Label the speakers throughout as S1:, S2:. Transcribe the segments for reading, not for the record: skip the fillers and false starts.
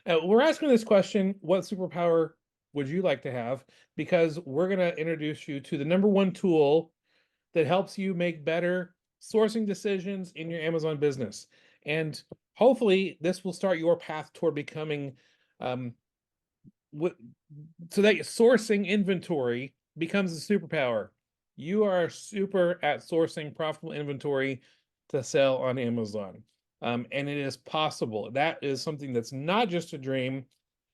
S1: We're asking this question, what superpower would you like to have? Because we're going to introduce you to the number one tool that helps you make better sourcing decisions in your Amazon business. And hopefully this will start your path toward becoming um, so that sourcing inventory becomes a superpower. You are super at sourcing profitable inventory to sell on Amazon. And it is possible. That is something that's not just a dream.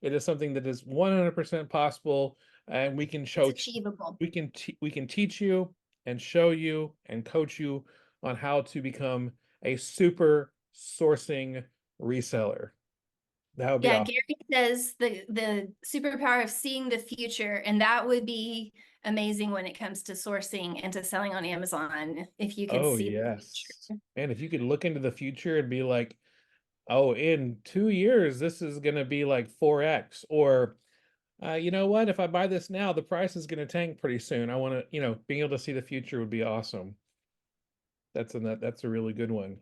S1: It is something that is 100% possible. And we can
S2: It's
S1: show,
S2: achievable.
S1: we can teach you and show you and coach you on how to become a super sourcing reseller. That would be
S2: Yeah,
S1: awesome.
S2: Gary says the superpower of seeing the future, and that would be amazing when it comes to sourcing and to selling on Amazon if you could
S1: Oh,
S2: see the
S1: yes.
S2: future.
S1: And if you could look into the future and be like, oh, in 2 years, this is going to be like 4x. Or, you know what? If I buy this now, the price is going to tank pretty soon. I want to, being able to see the future would be awesome. That's a really good one.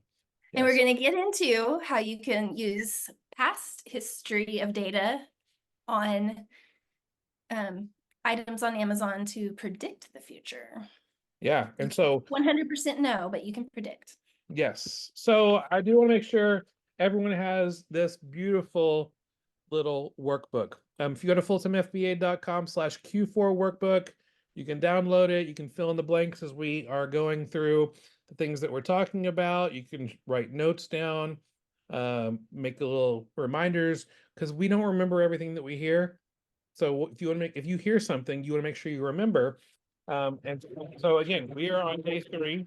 S2: And we're
S1: Yes.
S2: going to get into how you can use past history of data on items on Amazon to predict the future.
S1: Yeah.
S2: You
S1: And
S2: can't
S1: so,
S2: 100% know, but you can predict.
S1: yes. So I do want to make sure everyone has this beautiful little workbook. If you go to fulltimefba.com/Q4 workbook, you can download it. You can fill in the blanks as we are going through the things that we're talking about. You can write notes down, make a little reminders because we don't remember everything that we hear. So if you hear something, you want to make sure you remember. And so again, we are on day 3.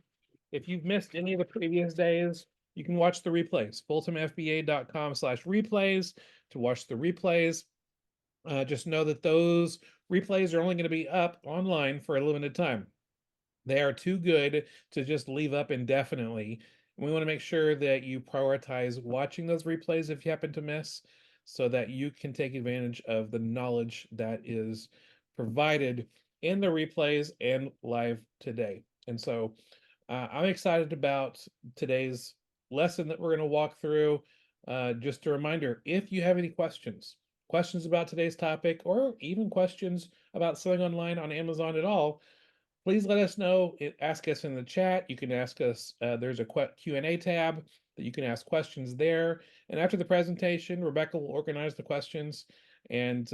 S1: If you've missed any of the previous days, you can watch the replays. fulltimefba.com/replays to watch the replays. Just know that those replays are only going to be up online for a limited time. They are too good to just leave up indefinitely. We want to make sure that you prioritize watching those replays if you happen to miss, so that you can take advantage of the knowledge that is provided in the replays and live today. And so I'm excited about today's lesson that we're going to walk through. Just a reminder, if you have any questions about today's topic, or even questions about selling online on Amazon at all, please let us know. Ask us in the chat. You can ask us, there's a Q&A tab that you can ask questions there. And after the presentation, Rebecca will organize the questions and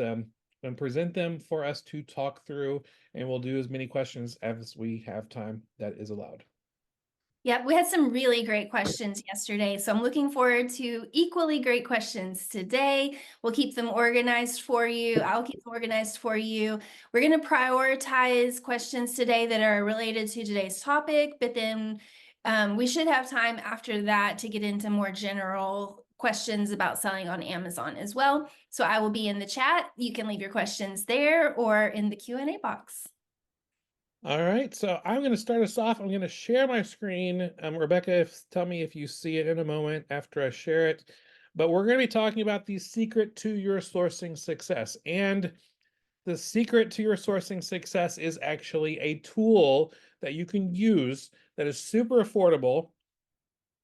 S1: present them for us to talk through. And we'll do as many questions as we have time that is allowed.
S2: Yeah, we had some really great questions yesterday, so I'm looking forward to equally great questions today. We'll keep them organized for you. I'll keep them organized for you. We're going to prioritize questions today that are related to today's topic, but then we should have time after that to get into more general questions about selling on Amazon as well. So I will be in the chat. You can leave your questions there or in the Q&A box.
S1: All right, so I'm going to start us off. I'm going to share my screen. Rebecca, tell me if you see it in a moment after I share it. But we're going to be talking about the secret to your sourcing success. And the secret to your sourcing success is actually a tool that you can use that is super affordable.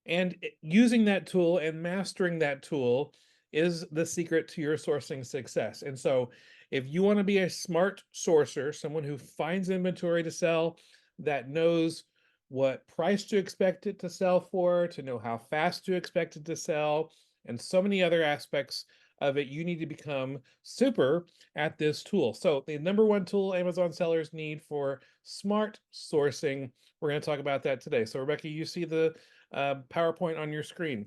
S1: And using that tool and mastering that tool is the secret to your sourcing success. And so if you want to be a smart sourcer, someone who finds inventory to sell, that knows what price to expect it to sell for, to know how fast to expect it to sell, and so many other aspects of it, you need to become super at this tool. So the number one tool Amazon sellers need for smart sourcing, we're going to talk about that today. So Rebecca, you see the PowerPoint on your screen.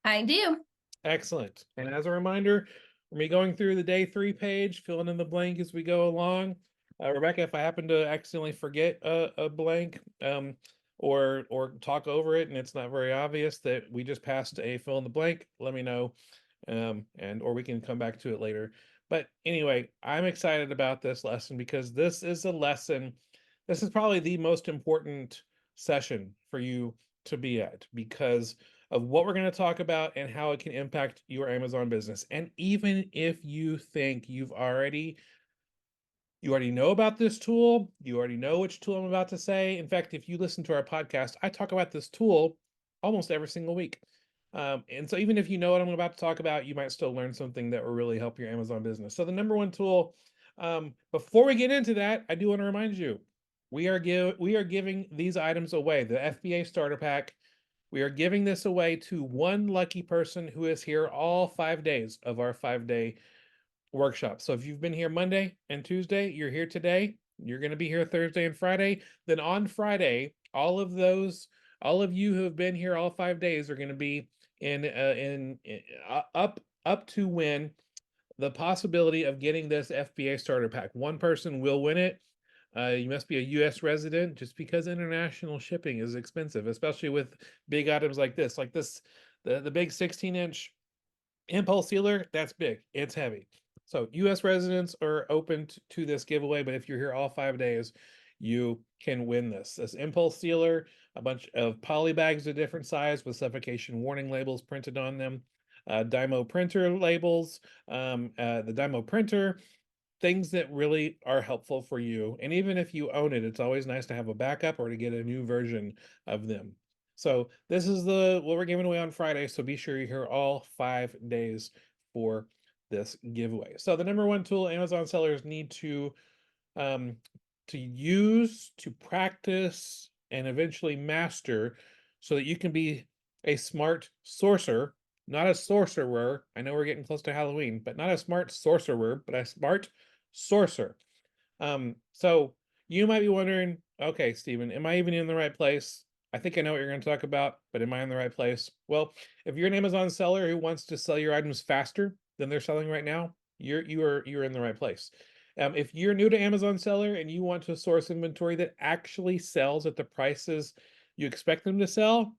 S2: I do.
S1: Excellent. And as a reminder, we're going to be going through the day 3 page, filling in the blank as we go along. Rebecca, if I happen to accidentally forget a blank or talk over it and it's not very obvious that we just passed a fill in the blank, let me know, or we can come back to it later. But anyway, I'm excited about this lesson because this is a lesson. This is probably the most important session for you to be at because of what we're going to talk about and how it can impact your Amazon business. And even if you think you already know about this tool, you already know which tool I'm about to say. In fact, if you listen to our podcast, I talk about this tool almost every single week. And so even if you know what I'm about to talk about, you might still learn something that will really help your Amazon business. So the number one tool, before we get into that, I do want to remind you, we are giving these items away. The FBA starter pack, we are giving this away to one lucky person who is here all 5 days of our 5 day workshop. So if you've been here Monday and Tuesday, you're here today, you're going to be here Thursday and Friday. Then on Friday, all of you who have been here all 5 days are going to be up to win the possibility of getting this FBA starter pack. One person will win it. You must be a US resident, just because international shipping is expensive, especially with big items like this. The big 16-inch impulse sealer, that's big. It's heavy. So US residents are open to this giveaway, but if you're here all 5 days, you can win this. This impulse sealer, a bunch of poly bags of different size with suffocation warning labels printed on them, Dymo printer labels, the Dymo printer, things that really are helpful for you. And even if you own it, it's always nice to have a backup or to get a new version of them. So this is what we're giving away on Friday. So be sure you're here all 5 days for this giveaway. So the number one tool Amazon sellers need um, to use, to practice, and eventually master, so that you can be a smart sorcerer, not a sorcerer. I know we're getting close to Halloween, but not a smart sorcerer, but a smart sorcerer. So you might be wondering, okay, Stephen, am I even in the right place? I think I know what you're going to talk about, but am I in the right place? Well, if you're an Amazon seller who wants to sell your items faster than they're selling right now, you're in the right place. If you're new to Amazon seller and you want to source inventory that actually sells at the prices you expect them to sell,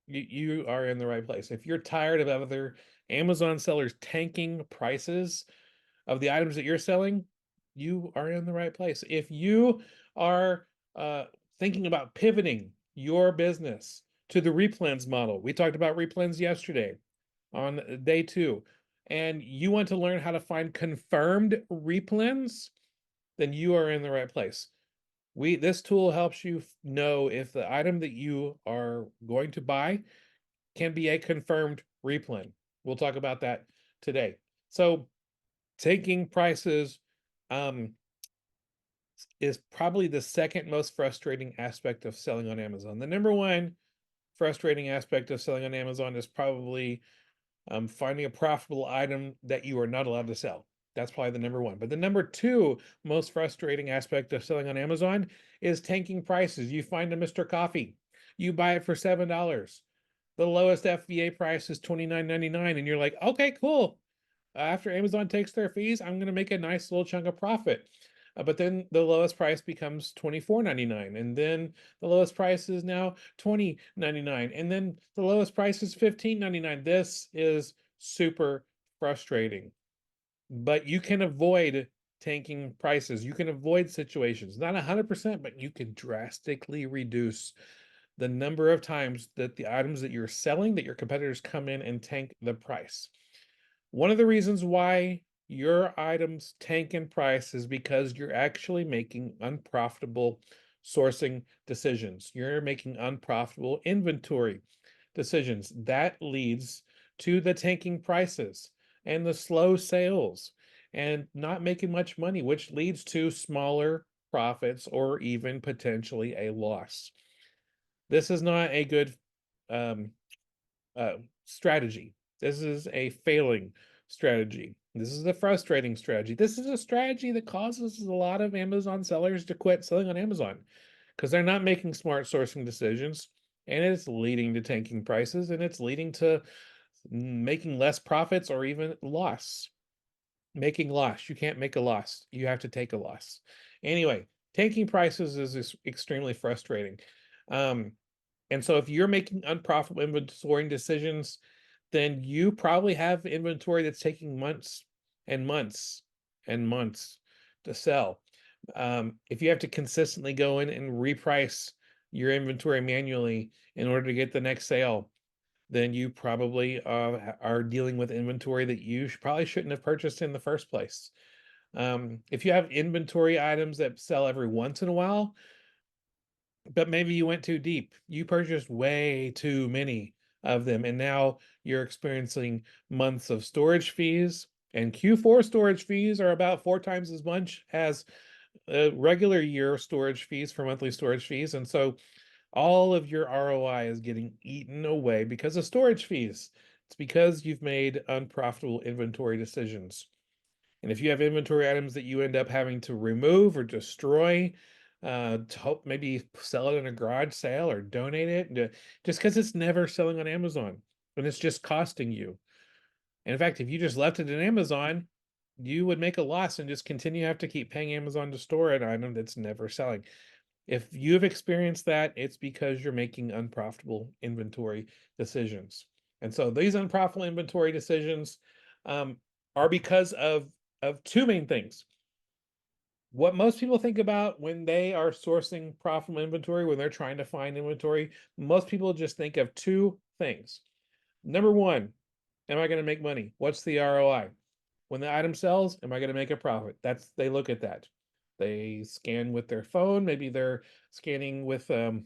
S1: you are in the right place. If you're tired of other Amazon sellers tanking prices of the items that you're selling, you are in the right place. If you are thinking about pivoting your business to the replens model, we talked about replens yesterday on day 2, and you want to learn how to find confirmed replens, then you are in the right place. This tool helps you know if the item that you are going to buy can be a confirmed replen. We'll talk about that today. So taking prices um, is probably the second most frustrating aspect of selling on Amazon. The number one frustrating aspect of selling on Amazon is probably finding a profitable item that you are not allowed to sell. That's probably the number one. But the number two most frustrating aspect of selling on Amazon is tanking prices. You find a Mr. Coffee, you buy it for $7. The lowest FBA price is $29.99, and you're like, okay, cool. After Amazon takes their fees, I'm going to make a nice little chunk of profit. But then the lowest price becomes $24.99, and then the lowest price is now $20.99, and then the lowest price is $15.99. This is super frustrating. But you can avoid tanking prices. You can avoid situations, not 100%, but you can drastically reduce the number of times that the items that you're selling, that your competitors come in and tank the price. One of the reasons why your items tank in price is because you're actually making unprofitable sourcing decisions. You're making unprofitable inventory decisions. That leads to the tanking prices and the slow sales and not making much money, which leads to smaller profits or even potentially a loss. This is not a good um, strategy. This is a failing strategy. This is a frustrating strategy. This is a strategy that causes a lot of Amazon sellers to quit selling on Amazon because they're not making smart sourcing decisions, and it's leading to tanking prices, and it's leading to making less profits or even loss. Making loss. You can't make a loss. You have to take a loss. Anyway, tanking prices is extremely frustrating. Um, and so if you're making unprofitable inventory decisions, then you probably have inventory that's taking months and months and months to sell. If you have to consistently go in and reprice your inventory manually in order to get the next sale, then you probably are dealing with inventory that you probably shouldn't have purchased in the first place. If you have inventory items that sell every once in a while, but maybe you went too deep. You purchased way too many of them. And now you're experiencing months of storage fees, and Q4 storage fees are about 4 times as much as regular year storage fees for monthly storage fees. And so all of your ROI is getting eaten away because of storage fees. It's because you've made unprofitable inventory decisions. And if you have inventory items that you end up having to remove or destroy, to hope maybe sell it in a garage sale or donate it, just because it's never selling on Amazon and it's just costing you. And in fact, if you just left it in Amazon, you would make a loss and just continue to have to keep paying Amazon to store an item that's never selling. If you've experienced that, it's because you're making unprofitable inventory decisions. And so these unprofitable inventory decisions um, are because of two main things. What most people think about when they are sourcing profitable inventory, when they're trying to find inventory, most people just think of two things. Number one, am I going to make money? What's the ROI? When the item sells, am I going to make a profit? They look at that. They scan with their phone. Maybe they're scanning with the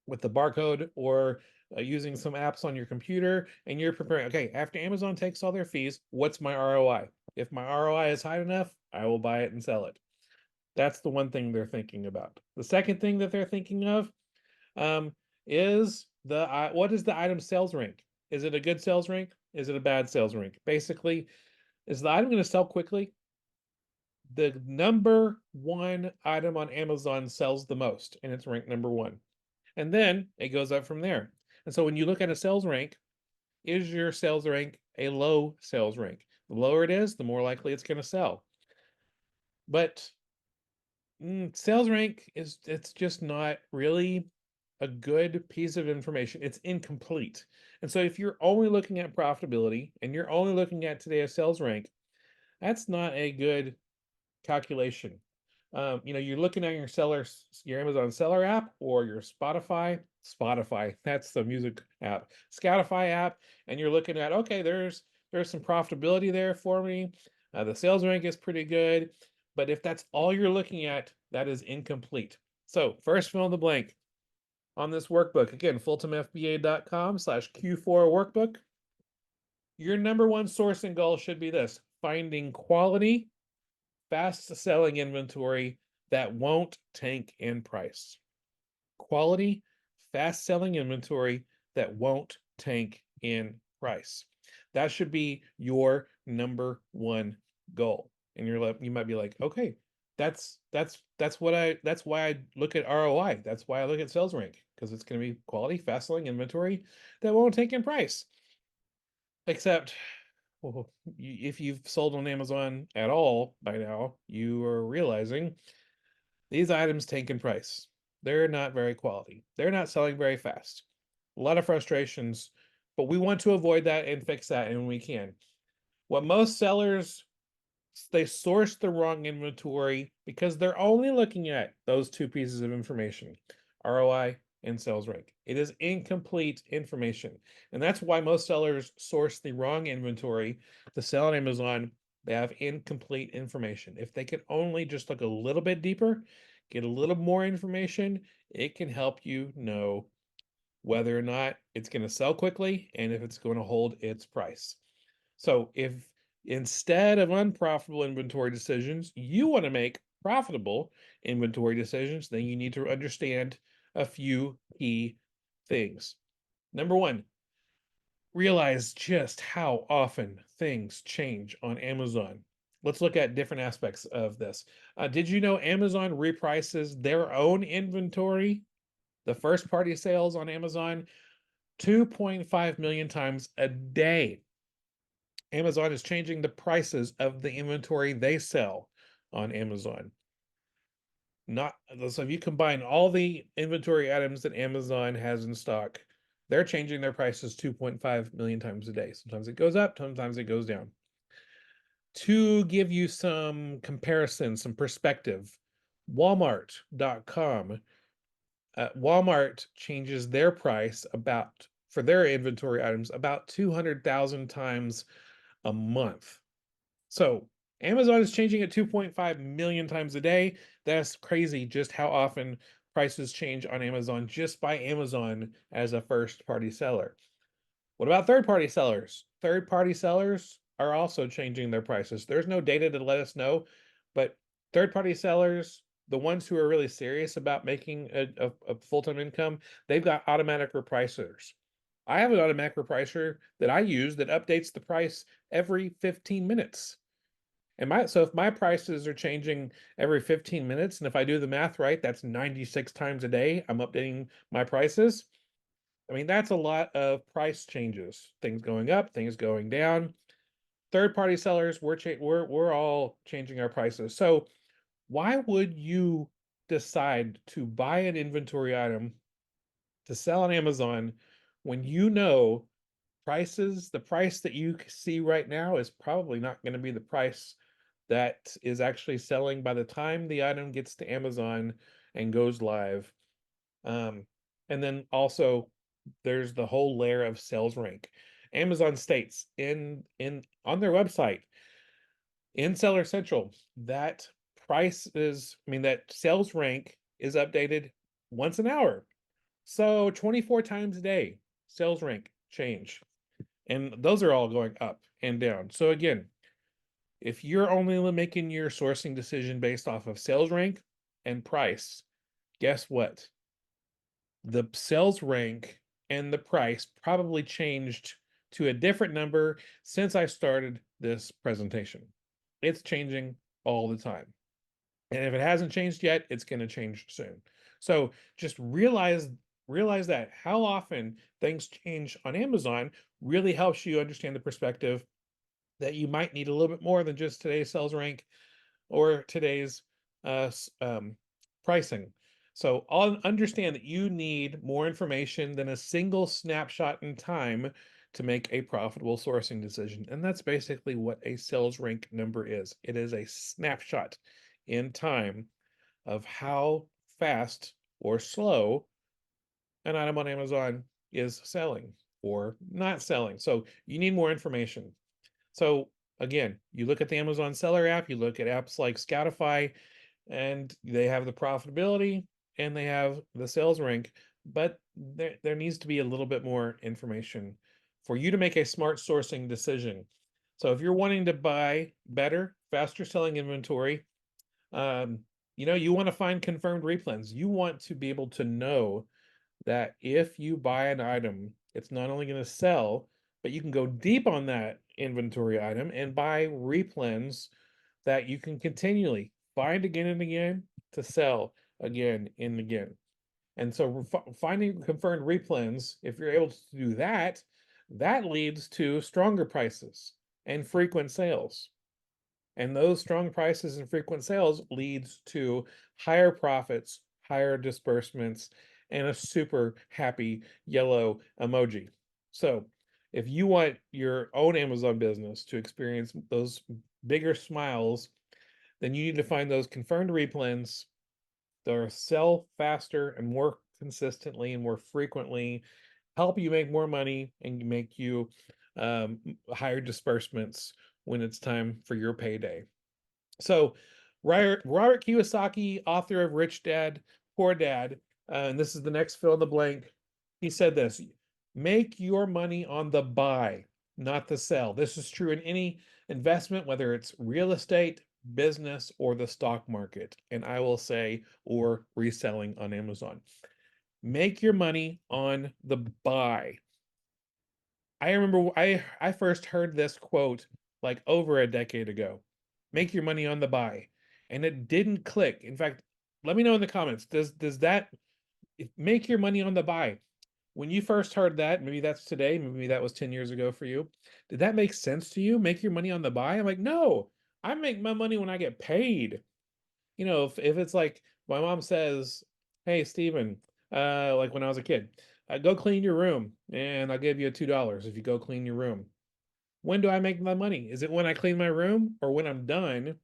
S1: barcode, or using some apps on your computer, and you're preparing. Okay, after Amazon takes all their fees, what's my ROI? If my ROI is high enough, I will buy it and sell it. That's the one thing they're thinking about. The second thing that they're thinking of um, is what is the item sales rank? Is it a good sales rank? Is it a bad sales rank? Basically, is the item going to sell quickly? The number one item on Amazon sells the most, and it's ranked number one. And then it goes up from there. And so when you look at a sales rank, is your sales rank a low sales rank? The lower it is, the more likely it's going to sell. But sales rank it's just not really a good piece of information. It's incomplete. And so if you're only looking at profitability and you're only looking at today's sales rank, that's not a good calculation. You're looking at your Amazon seller app or your Spotify, that's the music app, Spotify app, and you're looking at, okay, there's some profitability there for me. The sales rank is pretty good, but if that's all you're looking at, that is incomplete. So first fill in the blank on this workbook. Again, fultonfba.com/Q4 workbook. Your number one sourcing goal should be this: finding quality fast selling inventory that won't tank in price. Quality, fast selling inventory that won't tank in price. That should be your number one goal. And you might be like, okay, that's why I look at ROI. That's why I look at sales rank, because it's going to be quality, fast selling inventory that won't tank in price. Except, well, if you've sold on Amazon at all by now, you are realizing these items tank in price. They're not very quality. They're not selling very fast. A lot of frustrations, but we want to avoid that and fix that, and we can. What most sellers, they source the wrong inventory because they're only looking at those two pieces of information: ROI and sales rank. It is incomplete information. And that's why most sellers source the wrong inventory to sell on Amazon. They have incomplete information. If they could only just look a little bit deeper, get a little more information, it can help you know whether or not it's going to sell quickly and if it's going to hold its price. So if instead of unprofitable inventory decisions, you want to make profitable inventory decisions, then you need to understand a few key things. Number one, realize just how often things change on Amazon. Let's look at different aspects of this. Did you know Amazon reprices their own inventory, the first party sales on Amazon, 2.5 million times a day? Amazon is changing the prices of the inventory they sell on Amazon. Not so if you combine all the inventory items that Amazon has in stock, they're changing their prices 2.5 million times a day. Sometimes it goes up, sometimes it goes down. To give you some comparison, some perspective, Walmart.com, Walmart changes their price about for their inventory items about 200,000 times a month. So Amazon is changing it 2.5 million times a day. That's crazy just how often prices change on Amazon just by Amazon as a first party seller. What about third-party sellers? Third-party sellers are also changing their prices. There's no data to let us know, but third-party sellers, the ones who are really serious about making a full-time income, they've got automatic repricers. I have an automatic repricer that I use that updates the price every 15 minutes. So if my prices are changing every 15 minutes, and if I do the math right, that's 96 times a day I'm updating my prices. I mean, that's a lot of price changes, things going up, things going down. Third party sellers, we're all changing our prices. So why would you decide to buy an inventory item to sell on Amazon when you know the price that you see right now is probably not going to be the price that is actually selling by the time the item gets to Amazon and goes live. And then also there's the whole layer of sales rank. Amazon states in on their website in Seller Central that that sales rank is updated once an hour. So 24 times a day, sales rank change. And those are all going up and down. So again, if you're only making your sourcing decision based off of sales rank and price, guess what? The sales rank and the price probably changed to a different number since I started this presentation. It's changing all the time. And if it hasn't changed yet, it's going to change soon. So just realize that how often things change on Amazon really helps you understand the perspective that you might need a little bit more than just today's sales rank or today's pricing. So I'll understand that you need more information than a single snapshot in time to make a profitable sourcing decision. And that's basically what a sales rank number is. It is a snapshot in time of how fast or slow an item on Amazon is selling or not selling. So you need more information. So again, you look at the Amazon seller app, you look at apps like Scoutify, and they have the profitability and they have the sales rank, but there needs to be a little bit more information for you to make a smart sourcing decision. So if you're wanting to buy better, faster selling inventory, um, you want to find confirmed replens. You want to be able to know that if you buy an item, it's not only going to sell, but you can go deep on that inventory item and buy replens that you can continually find again and again to sell again and again. And so finding confirmed replens, if you're able to do that, that leads to stronger prices and frequent sales. And those strong prices and frequent sales leads to higher profits, higher disbursements, and a super happy yellow emoji. So if you want your own Amazon business to experience those bigger smiles, then you need to find those confirmed replens that are sell faster and more consistently and more frequently, help you make more money and make you higher disbursements when it's time for your payday. So Robert Kiyosaki, author of Rich Dad, Poor Dad, and this is the next fill in the blank. He said this: make your money on the buy, not the sell. This is true in any investment, whether it's real estate, business, or the stock market. And I will say, or reselling on Amazon. Make your money on the buy. I remember I first heard this quote like over a decade ago. Make your money on the buy. And it didn't click. In fact, let me know in the comments. Does that make your money on the buy? When you first heard that, maybe that's today, maybe that was 10 years ago for you. Did that make sense to you? Make your money on the buy? I'm like, no, I make my money when I get paid. If it's like my mom says, "Hey, Steven," like when I was a kid, go clean your room, and I'll give you $2 if you go clean your room. When do I make my money? Is it when I clean my room or when I'm done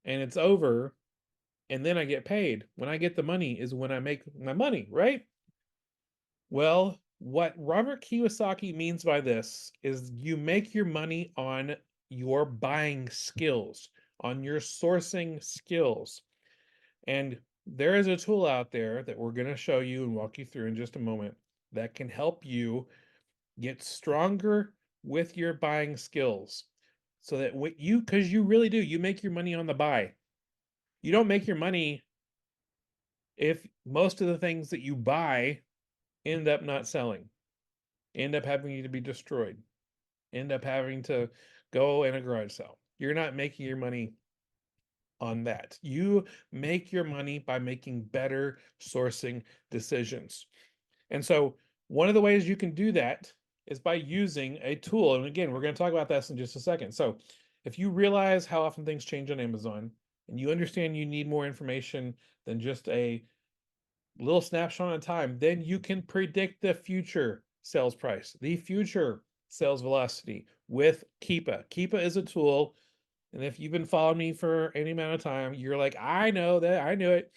S1: and it's over and then I get paid? When I get the money is when I make my money, right? Well, what Robert Kiyosaki means by this is you make your money on your buying skills, on your sourcing skills. And there is a tool out there that we're going to show you and walk you through in just a moment that can help you Get stronger with your buying skills so that what you, because you really do, you make your money on the buy. You don't make your money if most of the things that you buy end up not selling, end up having to be destroyed, end up having to go in a garage sale. You're not making your money on that. You make your money by making better sourcing decisions. And so, one of the ways you can do that is by using a tool. And again, we're going to talk about this in just a second. So, if you realize how often things change on Amazon and you understand you need more information than just a little snapshot in time, then you can predict the future sales price, the future sales velocity with Keepa. Keepa is a tool, and if you've been following me for any amount of time, you're like, I know that, I knew it.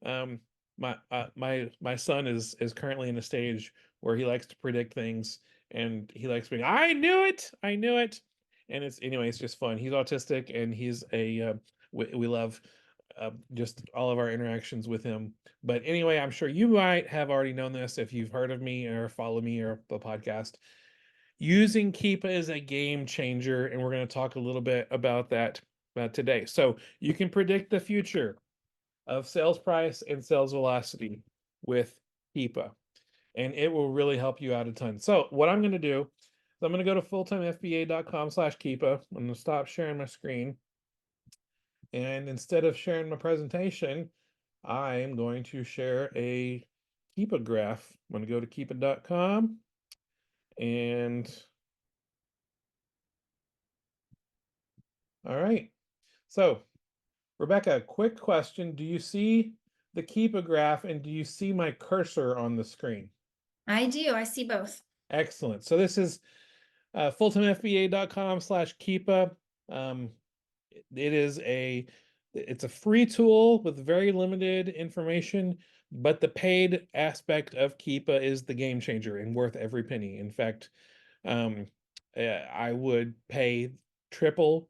S1: Um, my son is currently in a stage where he likes to predict things, and he likes being, I knew it, I knew it, and it's anyway, it's just fun. He's autistic, and he's a we love just all of our interactions with him. But anyway, I'm sure you might have already known this if you've heard of me or follow me or the podcast. Using Keepa is a game changer, and we're going to talk a little bit about that today. So you can predict the future of sales price and sales velocity with Keepa, and it will really help you out a ton. So what I'm going to do is I'm going to go to fulltimefba.com/Keepa. I'm going to stop sharing my screen. And instead of sharing my presentation, I am going to share a Keepa graph. I'm going to go to keepa.com and all right. So, Rebecca, quick question. Do you see the Keepa graph and do you see my cursor on the screen?
S2: I do. I see both.
S1: Excellent. So this is fulltimefba.com/Keepa. Um, it's a free tool with very limited information, but the paid aspect of Keepa is the game changer and worth every penny. In fact, um, I would pay triple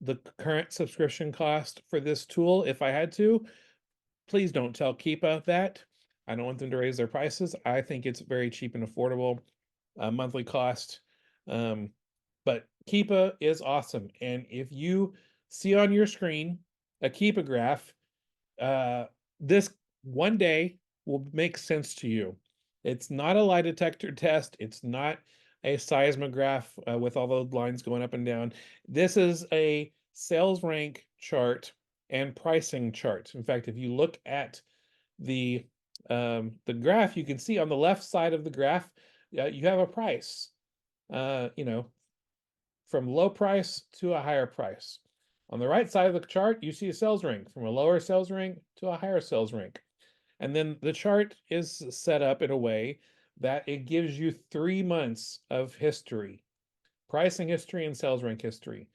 S1: the current subscription cost for this tool if I had to. Please don't tell Keepa that. I don't want them to raise their prices. I think it's very cheap and affordable monthly cost. Um, but Keepa is awesome. And if you see on your screen a Keepa graph, uh, this one day will make sense to you. It's not a lie detector test. It's not a seismograph with all those lines going up and down. This is a sales rank chart and pricing chart. In fact, if you look at the graph, you can see on the left side of the graph, you have a price. You know, from low price to a higher price. On the right side of the chart, you see a sales rank from a lower sales rank to a higher sales rank. And then the chart is set up in a way that it gives you 3 months of history, pricing history and sales rank history.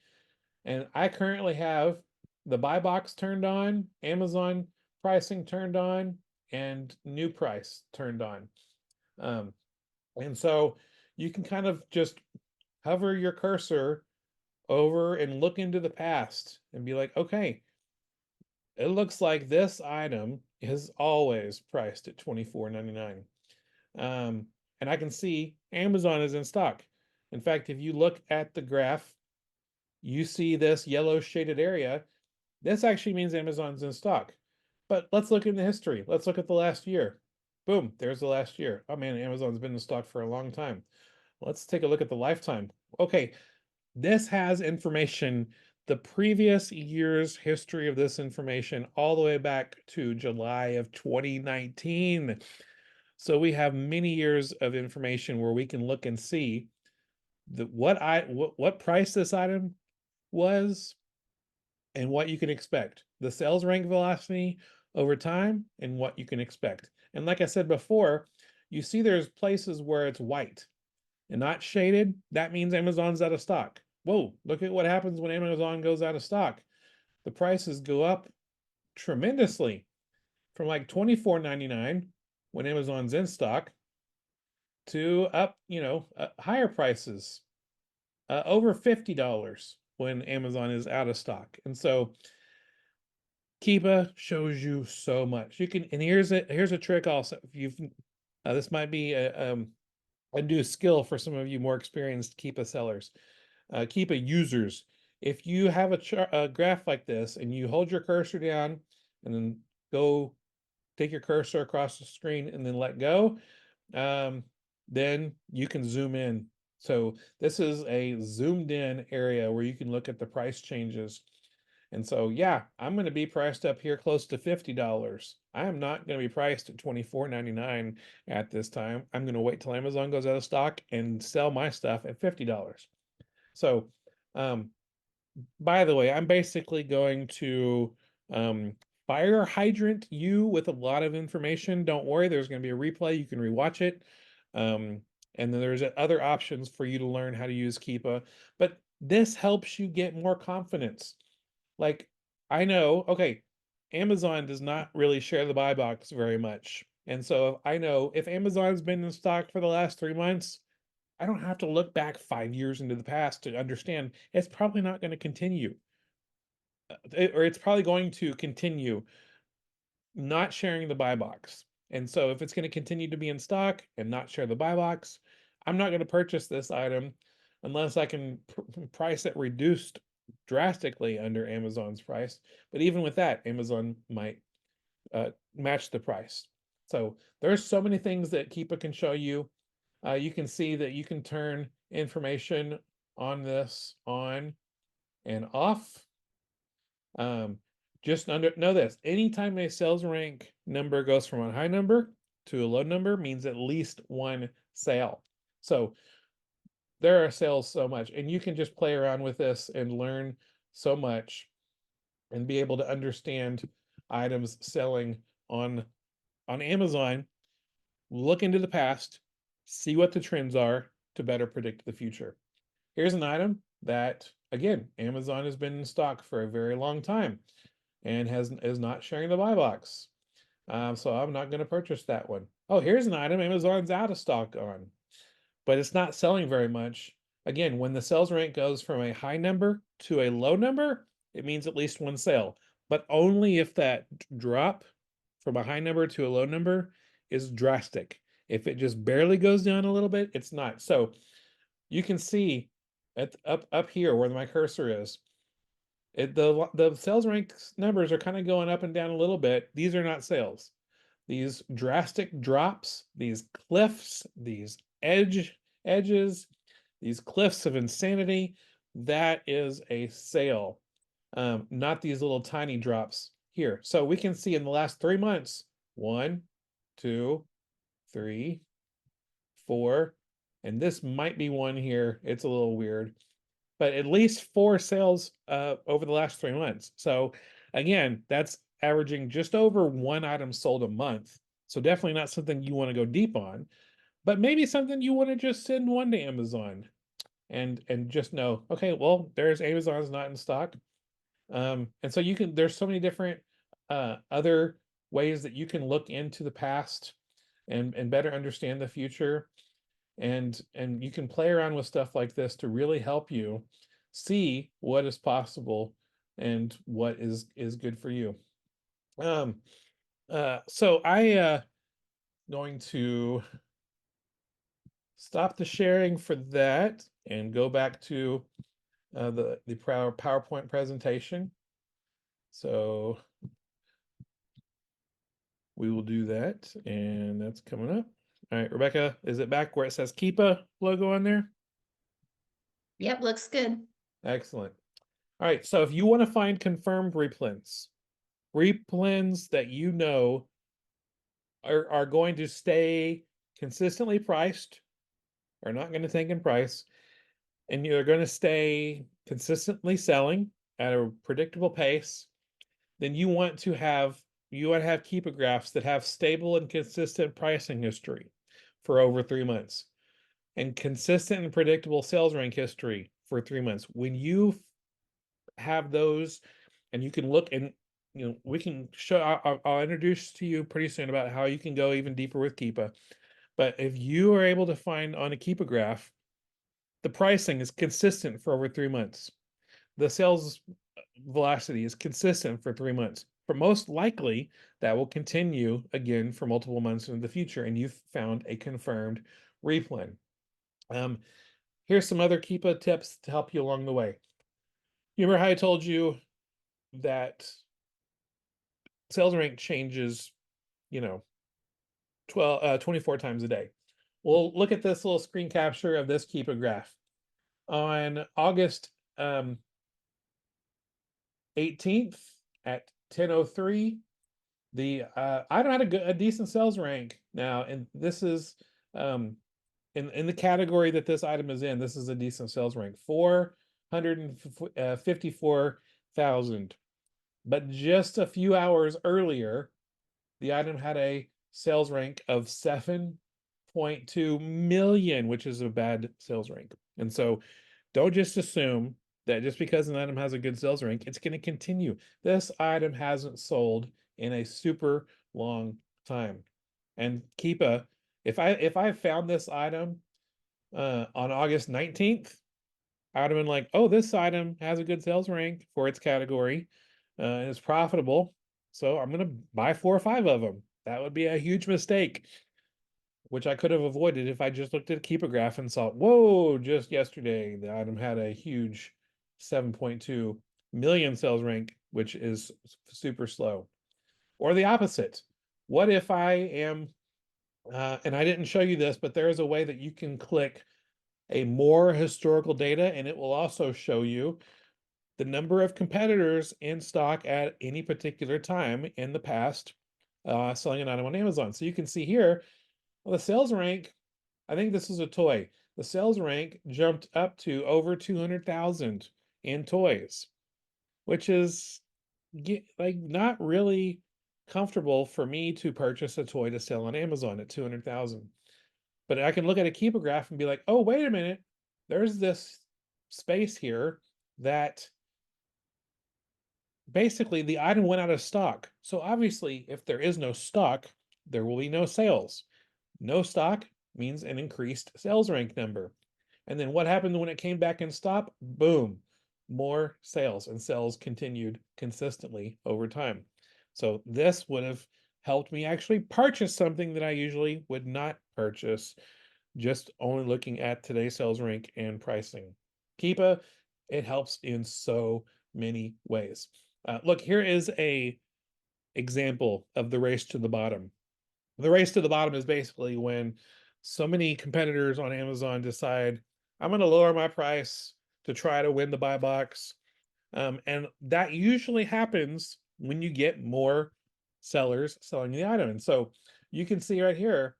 S1: And I currently have the buy box turned on, Amazon pricing turned on, and new price turned on. Um, and so you can kind of just hover your cursor over and look into the past and be like, okay, it looks like this item is always priced at $24.99. And I can see Amazon is in stock. In fact, if you look at the graph, you see this yellow shaded area. This actually means Amazon's in stock. But let's look in the history. Let's look at the last year. Boom, there's the last year. Oh man, Amazon's been in stock for a long time. Let's take a look at the lifetime. Okay, this has information, the previous year's history of this information, all the way back to July of 2019. So we have many years of information where we can look and see what price this item was and what you can expect. The sales rank velocity over time and what you can expect. And like I said before, you see there's places where it's white and not shaded. That means Amazon's out of stock. Whoa, look at what happens when Amazon goes out of stock. The prices go up tremendously from like $24.99 when Amazon's in stock to up, higher prices, over $50 when Amazon is out of stock. And so Kiba shows you so much. You can, and here's a trick also. If you've, this might be A new skill for some of you more experienced Keepa sellers, Keepa users. If you have a graph like this and you hold your cursor down and then go take your cursor across the screen and then let go, um, then you can zoom in. So this is a zoomed in area where you can look at the price changes. And so, yeah, I'm going to be priced up here close to $50. I am not going to be priced at $24.99 at this time. I'm going to wait till Amazon goes out of stock and sell my stuff at $50. So, um, by the way, I'm basically going to fire hydrant you with a lot of information. Don't worry, there's going to be a replay. You can rewatch it. Um, and then there's other options for you to learn how to use Keepa. But this helps you get more confidence. Like, I know, okay, Amazon does not really share the buy box very much. And so I know if Amazon's been in stock for the last 3 months, I don't have to look back 5 years into the past to understand it's probably not going to continue. Or it's probably going to continue not sharing the buy box. And so if it's going to continue to be in stock and not share the buy box, I'm not going to purchase this item unless I can price it reduced drastically under Amazon's price. But even with that, Amazon might match the price. So there's so many things that Keepa can show you. You can see that you can turn information on this on and off. Um, just know this, anytime a sales rank number goes from a high number to a low number means at least one sale. So there are sales so much, and you can just play around with this and learn so much and be able to understand items selling on Amazon, look into the past, see what the trends are to better predict the future. Here's an item that, again, Amazon has been in stock for a very long time and is not sharing the buy box. So I'm not going to purchase that one. Oh, here's an item Amazon's out of stock on, but it's not selling very much. Again, when the sales rank goes from a high number to a low number, it means at least one sale, but only if that drop from a high number to a low number is drastic. If it just barely goes down a little bit, it's not. So you can see at up here where my cursor is, the sales rank numbers are kind of going up and down a little bit. These are not sales. These drastic drops, these cliffs, these edges, these cliffs of insanity, that is a sale. Not these little tiny drops here. So we can see in the last 3 months, 1, 2, 3, 4, and this might be one here. It's a little weird, but at least 4 sales over the last 3 months. So again, that's averaging just over one item sold a month. So definitely not something you want to go deep on, but maybe something you want to just send one to Amazon and just know, okay, well, there's Amazon's not in stock. And so there's so many different other ways that you can look into the past and better understand the future. And you can play around with stuff like this to really help you see what is possible and what is good for you. Um, so I going to stop the sharing for that and go back to the PowerPoint presentation. So we will do that, and that's coming up. All right, Rebecca, is it back where it says Keepa logo on there?
S2: Yep, looks good.
S1: Excellent. All right, so if you want to find confirmed replens that you know are going to stay consistently priced, are not going to tank in price, and you're going to stay consistently selling at a predictable pace, then you want to have Keepa graphs that have stable and consistent pricing history for over 3 months and consistent and predictable sales rank history for 3 months. When you have those, and you can look and we can show. I'll introduce to you pretty soon about how you can go even deeper with Keepa. But if you are able to find on a Keepa graph, the pricing is consistent for over 3 months. The sales velocity is consistent for 3 months. For most likely, that will continue again for multiple months into the future, and you've found a confirmed replan. Um, Here's some other Keepa tips to help you along the way. You remember how I told you that sales rank changes, you know, 24 times a day. Well, look at this little screen capture of this Keepa graph. On August 18th at 10:03, the item had a decent sales rank now, and this is um, in the category that this item is in. This is a decent sales rank, 454,000. But just a few hours earlier, the item had a sales rank of 7.2 million, which is a bad sales rank. And so don't just assume that just because an item has a good sales rank, it's going to continue. This item hasn't sold in a super long time. And Keepa, if I found this item on August 19th, I would have been like, oh, this item has a good sales rank for its category, and it's profitable. So I'm going to buy 4 or 5 of them. That would be a huge mistake, which I could have avoided if I just looked at a Keepa graph and saw, whoa, just yesterday, the item had a huge 7.2 million sales rank, which is super slow. Or the opposite. What if I am, and I didn't show you this, but there is a way that you can click a more historical data, and it will also show you the number of competitors in stock at any particular time in the past selling an item on Amazon. So you can see here, well, the sales rank, I think this is a toy. The sales rank jumped up to over 200,000 in toys, which is like not really comfortable for me to purchase a toy to sell on Amazon at 200,000. But I can look at a Keepa graph and be like, oh, wait a minute, there's this space here that basically the item went out of stock. So obviously, if there is no stock, there will be no sales. No stock means an increased sales rank number. And then what happened when it came back in stock? Boom, more sales, and sales continued consistently over time. So this would have helped me actually purchase something that I usually would not purchase, just only looking at today's sales rank and pricing. Keepa, it helps in so many ways. Look, here is a example of the race to the bottom. The race to the bottom is basically when so many competitors on Amazon decide, I'm going to lower my price to try to win the buy box. And that usually happens when you get more sellers selling the item. And so you can see right here,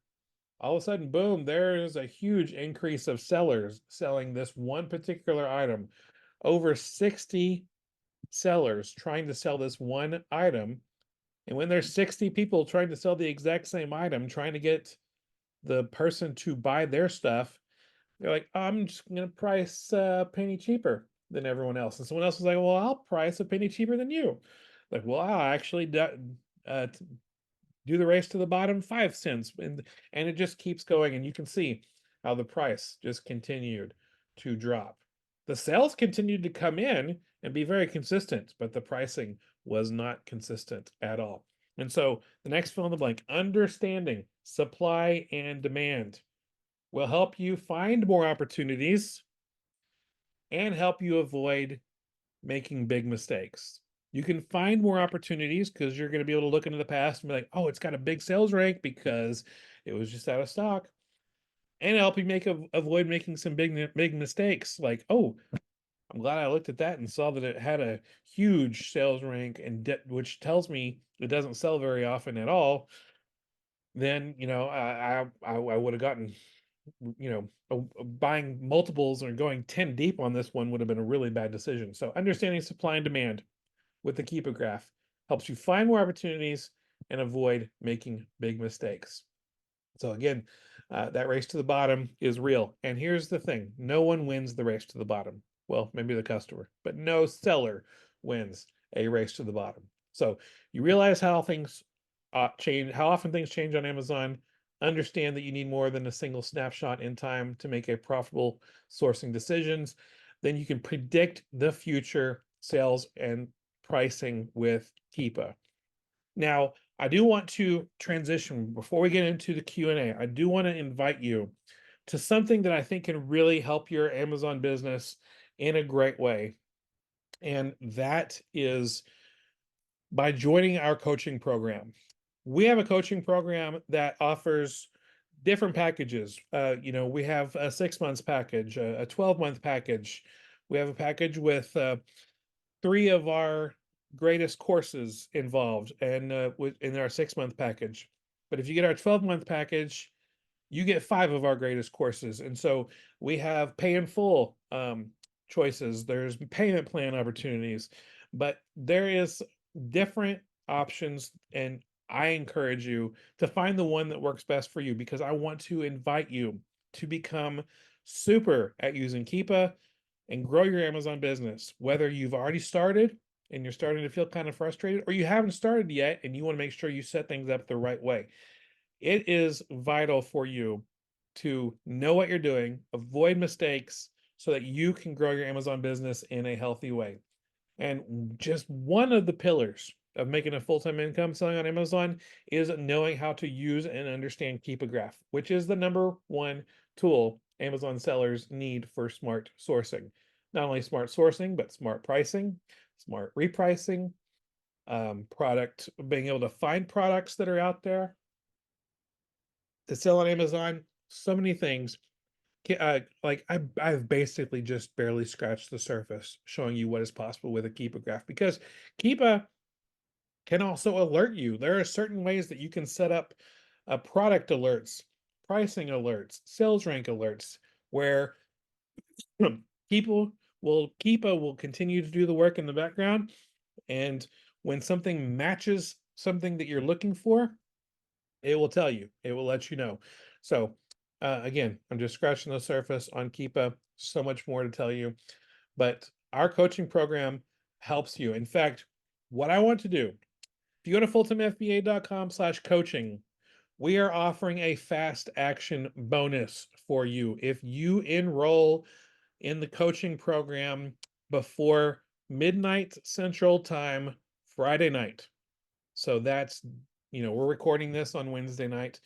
S1: all of a sudden, boom, there is a huge increase of sellers selling this one particular item. Over 60 sellers trying to sell this one item. And when there's 60 people trying to sell the exact same item, trying to get the person to buy their stuff, they're like, oh, I'm just going to price a penny cheaper than everyone else. And someone else is like, well, I'll price a penny cheaper than you. Like, well, I'll actually do the race to the bottom 5 cents. And it just keeps going. And you can see how the price just continued to drop. The sales continued to come in and be very consistent, but the pricing was not consistent at all. And so the next fill in the blank, understanding supply and demand, will help you find more opportunities and help you avoid making big mistakes. You can find more opportunities because you're going to be able to look into the past and be like, oh, it's got a big sales rank because it was just out of stock. And help you avoid making some big mistakes. Like, oh, I'm glad I looked at that and saw that it had a huge sales rank, and which tells me it doesn't sell very often at all. Then I would have gotten, buying multiples or going 10 deep on this one would have been a really bad decision. So understanding supply and demand with the Keepa graph helps you find more opportunities and avoid making big mistakes. So again, that race to the bottom is real. And here's the thing, no one wins the race to the bottom. Well, maybe the customer, but no seller wins a race to the bottom. So you realize how things change, how often things change on Amazon. Understand that you need more than a single snapshot in time to make a profitable sourcing decisions. Then you can predict the future sales and pricing with Keepa. Now, I do want to transition before we get into the Q&A. I do want to invite you to something that I think can really help your Amazon business in a great way. And that is by joining our coaching program. We have a coaching program that offers different packages. We have a 6 months package, a 12-month package. We have a package with three of our greatest courses involved, and in our 6 month package. But if you get our 12-month package, you get five of our greatest courses. And so we have pay in full choices, there's payment plan opportunities, but there is different options. And I encourage you to find the one that works best for you, because I want to invite you to become super at using Keepa and grow your Amazon business. Whether you've already started and you're starting to feel kind of frustrated, or you haven't started yet and you want to make sure you set things up the right way. It is vital for you to know what you're doing, avoid mistakes, so that you can grow your Amazon business in a healthy way. And just one of the pillars of making a full-time income selling on Amazon is knowing how to use and understand Keep a Graph, which is the number one tool Amazon sellers need for smart sourcing. Not only smart sourcing, but smart pricing, smart repricing, being able to find products that are out there to sell on Amazon. So many things. I've basically just barely scratched the surface showing you what is possible with a Keepa graph, because Keepa can also alert you. There are certain ways that you can set up product alerts, pricing alerts, sales rank alerts, where people Keepa will continue to do the work in the background. And when something matches something that you're looking for, it will tell you, it will let you know. So again, I'm just scratching the surface on Keepa. So much more to tell you, but our coaching program helps you. In fact, what I want to do, if you go to fulltimefba.com/coaching, we are offering a fast action bonus for you if you enroll in the coaching program before midnight Central Time Friday night. So that's, we're recording this on Wednesday night.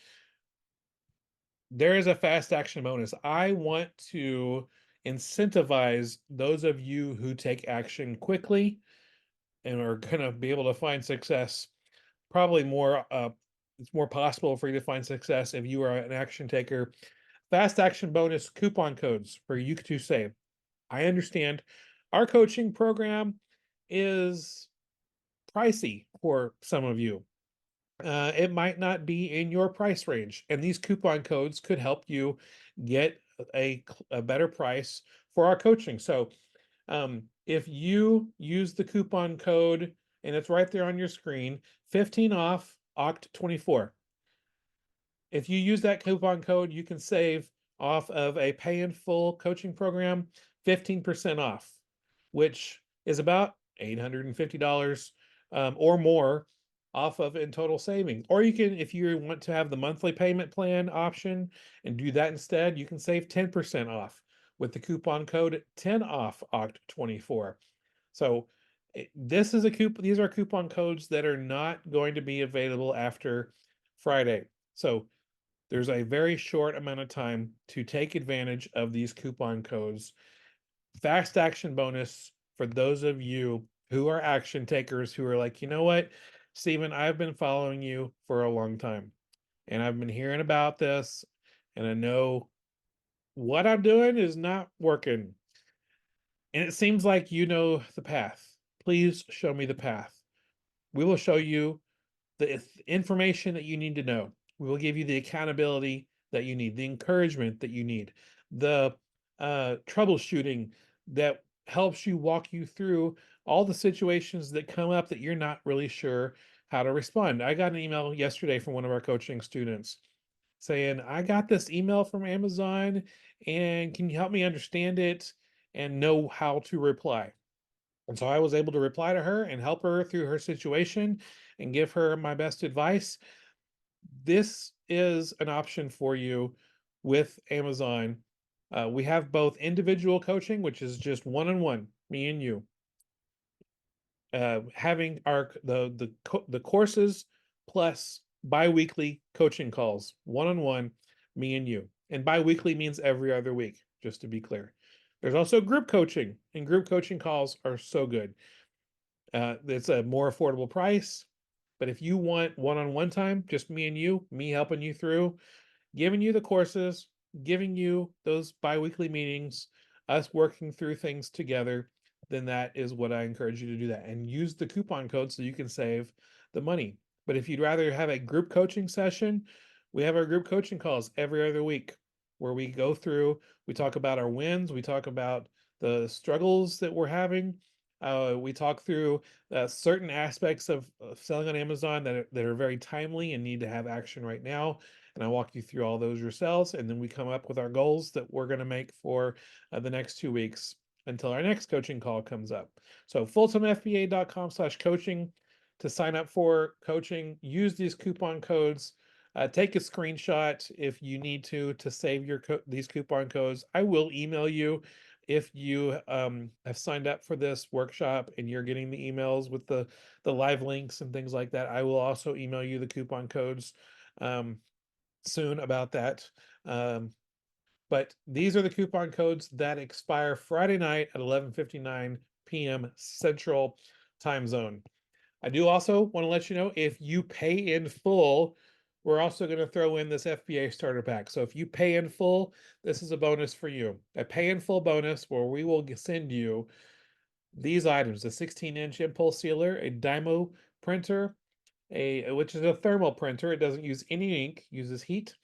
S1: There is a fast action bonus. I want to incentivize those of you who take action quickly and are going to be able to find success. Probably more, it's more possible for you to find success if you are an action taker. Fast action bonus coupon codes for you to save. I understand our coaching program is pricey for some of you. It might not be in your price range, and these coupon codes could help you get a better price for our coaching. So if you use the coupon code, and it's right there on your screen, 15 off OCT24. If you use that coupon code, you can save off of a pay in full coaching program 15% off, which is about $850 or more off of in total savings. Or you can, if you want to have the monthly payment plan option and do that instead, you can save 10% off with the coupon code 10 off OCT24. So these are coupon codes that are not going to be available after Friday. So there's a very short amount of time to take advantage of these coupon codes. Fast action bonus for those of you who are action takers, who are like, you know what, Stephen, I've been following you for a long time and I've been hearing about this, and I know what I'm doing is not working. And it seems like you know the path. Please show me the path. We will show you the information that you need to know. We will give you the accountability that you need, the encouragement that you need, the troubleshooting that helps you walk you through all the situations that come up that you're not really sure how to respond. I got an email yesterday from one of our coaching students saying, I got this email from Amazon, and can you help me understand it and know how to reply? And so I was able to reply to her and help her through her situation and give her my best advice. This is an option for you with Amazon. We have both individual coaching, which is just one-on-one, me and you. Having the courses plus bi-weekly coaching calls, one-on-one, me and you. And bi-weekly means every other week, just to be clear. There's also group coaching, and group coaching calls are so good. It's a more affordable price, but if you want one-on-one time, just me and you, me helping you through, giving you the courses, giving you those biweekly meetings, us working through things together, then that is what I encourage you to do that and use the coupon code so you can save the money. But if you'd rather have a group coaching session, we have our group coaching calls every other week where we go through, we talk about our wins, we talk about the struggles that we're having. We talk through certain aspects of selling on Amazon that are very timely and need to have action right now, and I walk you through all those yourselves, and then we come up with our goals that we're going to make for the next 2 weeks until our next coaching call comes up. So fulltimefba.com/coaching to sign up for coaching. Use these coupon codes. Take a screenshot if you need to save your these coupon codes. I will email you if you have signed up for this workshop and you're getting the emails with the live links and things like that. I will also email you the coupon codes soon about that. Um, but these are the coupon codes that expire Friday night at 11:59 p.m. Central Time Zone. I do also want to let you know if you pay in full, we're also going to throw in this FBA starter pack. So if you pay in full, this is a bonus for you. A pay in full bonus where we will send you these items: a 16-inch impulse sealer, a Dymo printer, which is a thermal printer. It doesn't use any ink, uses heat,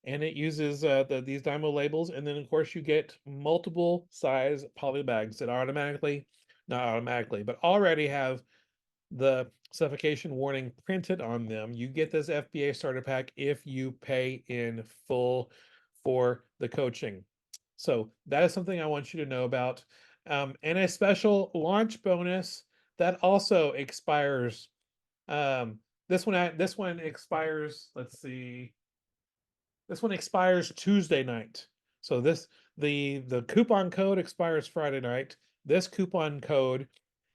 S1: and it uses these Dymo labels. And then of course you get multiple size poly bags that automatically, not automatically, but already have the suffocation warning printed on them. You get this FBA starter pack if you pay in full for the coaching. So that is something I want you to know about. And a special launch bonus that also expires. Um, this one expires. Let's see. This one expires Tuesday night. So the coupon code expires Friday night. This coupon code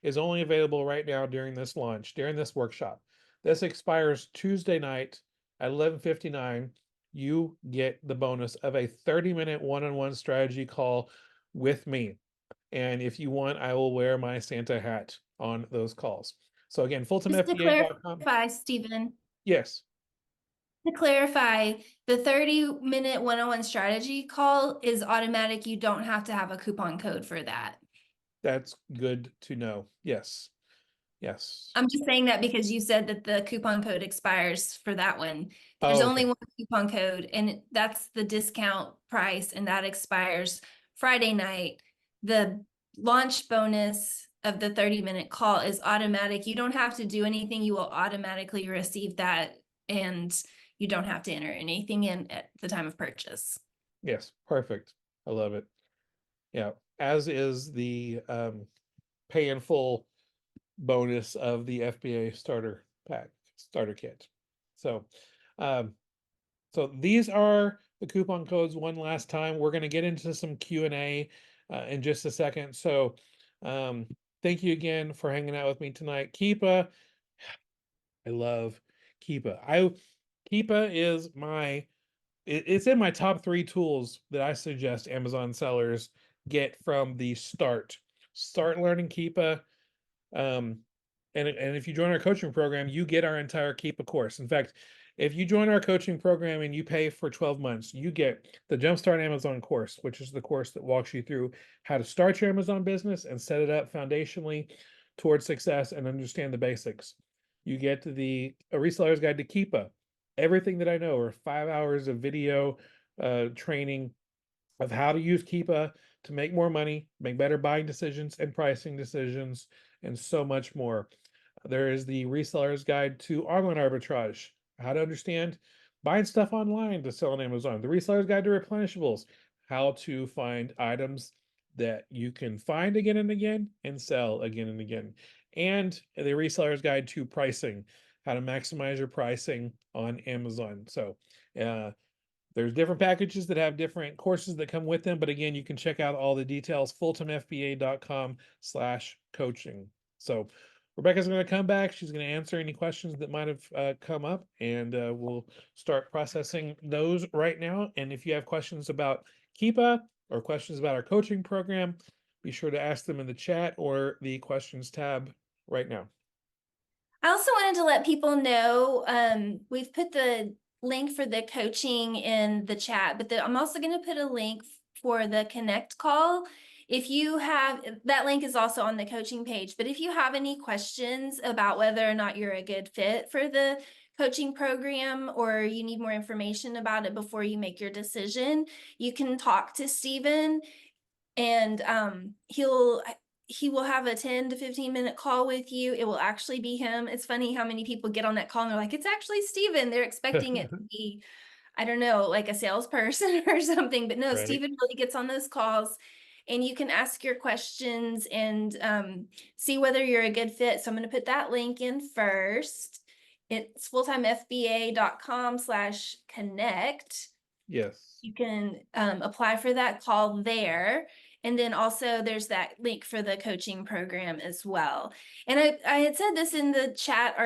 S1: is only available right now during this launch, during this workshop. This expires Tuesday night at 11:59. You get the bonus of a 30-minute one-on-one strategy call with me. And if you want, I will wear my Santa hat on those calls. So again,
S2: Just to
S1: fulltimefba.com.
S2: clarify, Stephen,
S1: Yes,
S2: to clarify, the 30-minute one-on-one strategy call is automatic. You don't have to have a coupon code for that.
S1: that's good to know. Yes. Yes.
S2: I'm just saying that because you said that the coupon code expires for that one. There's
S1: Oh,
S2: only
S1: okay.
S2: one coupon code, and that's the discount price, and that expires Friday night. The launch bonus of the 30-minute call is automatic. You don't have to do anything. You will automatically receive that, and you don't have to enter anything in at the time of purchase.
S1: Yes. Perfect. I love it. Yeah. As is the pay in full bonus of the FBA starter kit. So um so these are the coupon codes one last time. We're going to get into some Q&A in just a second. So um thank you again for hanging out with me tonight. Keepa, I love Keepa. Keepa is it's in my top 3 tools that I suggest Amazon sellers get from the start. Start learning Keepa. Um, and if you join our coaching program, you get our entire Keepa course. In fact, if you join our coaching program and you pay for 12 months, you get the Jumpstart Amazon course, which is the course that walks you through how to start your Amazon business and set it up foundationally towards success and understand the basics. You get the A Reseller's Guide to Keepa, everything that I know, or 5 hours of video training of how to use Keepa to make more money, make better buying decisions and pricing decisions, and so much more. There is the Reseller's Guide to Online Arbitrage, how to understand buying stuff online to sell on Amazon. The Reseller's Guide to Replenishables, how to find items that you can find again and again and sell again and again. And the Reseller's Guide to Pricing, how to maximize your pricing on Amazon. So, there's different packages that have different courses that come with them. But again, you can check out all the details, fulltimefba.com/coaching. So Rebecca's going to come back. She's going to answer any questions that might have come up, and we'll start processing those right now. And if you have questions about Keepa or questions about our coaching program, be sure to ask them in the chat or the questions tab right now.
S2: I also wanted to let people know, we've put the link for the coaching in the chat, but I'm also going to put a link for the Connect call. If you have, that link is also on the coaching page, but if you have any questions about whether or not you're a good fit for the coaching program, or you need more information about it before you make your decision, you can talk to Stephen, and he will have a 10 to 15-minute call with you. It will actually be him. It's funny how many people get on that call and they're like, it's actually Steven. They're expecting it to be, I don't know, like a salesperson or something, but no,
S1: Right.
S2: Steven really gets on those calls, and you can ask your questions and see whether you're a good fit. So I'm going to put that link in first. It's fulltimefba.com/connect.
S1: Yes.
S2: You can apply for that call there. And then also there's that link for the coaching program as well. And I had said this in the chat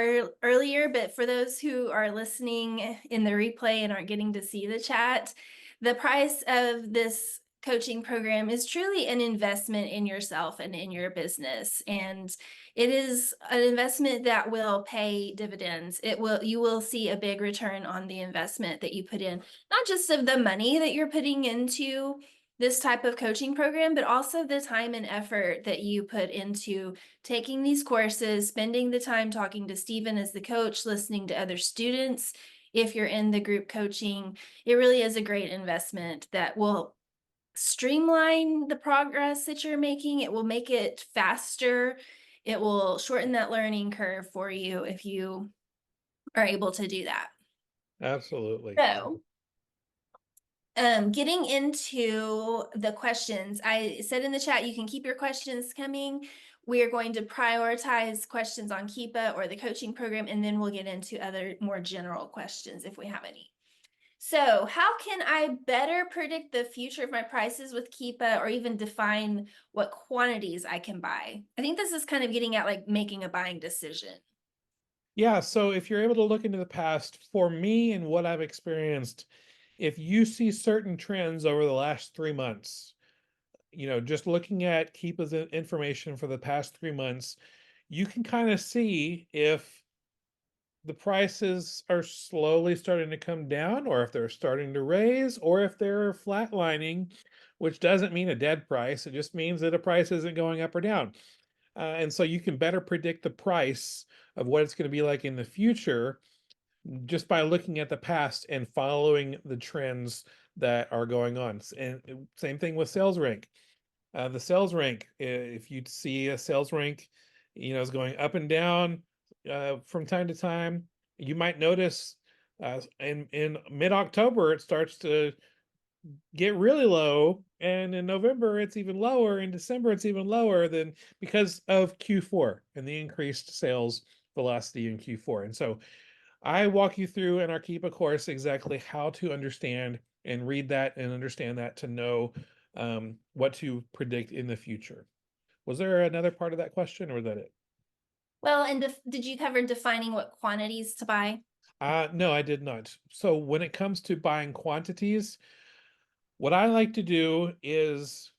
S2: earlier, but for those who are listening in the replay and aren't getting to see the chat, the price of this coaching program is truly an investment in yourself and in your business. And it is an investment that will pay dividends. You will see a big return on the investment that you put in, not just of the money that you're putting into this type of coaching program, but also the time and effort that you put into taking these courses, spending the time talking to Stephen as the coach, listening to other students. If you're in the group coaching, it really is a great investment that will streamline the progress that you're making. It will make it faster. It will shorten that learning curve for you if you are able to do that.
S1: Absolutely.
S2: So, getting into the questions, I said in the chat, you can keep your questions coming. We are going to prioritize questions on Keepa or the coaching program, and then we'll get into other more general questions if we have any. So how can I better predict the future of my prices with Keepa, or even define what quantities I can buy? I think this is kind of getting at like making a buying decision.
S1: Yeah, so if you're able to look into the past, for me and what I've experienced, if you see certain trends over the last 3 months, just looking at Keepa's information for the past 3 months, you can kind of see if the prices are slowly starting to come down, or if they're starting to raise, or if they're flatlining, which doesn't mean a dead price. It just means that a price isn't going up or down. And so you can better predict the price of what it's going to be like in the future just by looking at the past and following the trends that are going on. And same thing with sales rank. The sales rank, if you see a sales rank, is going up and down from time to time, you might notice in mid-October it starts to get really low, and in November it's even lower, in December it's even lower than, because of Q4 and the increased sales velocity in Q4. And so I walk you through in our Keepa course exactly how to understand and read that and understand that to know what to predict in the future. Was there another part of that question, or was that it?
S2: Well, and did you cover defining what quantities to buy?
S1: No, I did not. So when it comes to buying quantities, what I like to do is,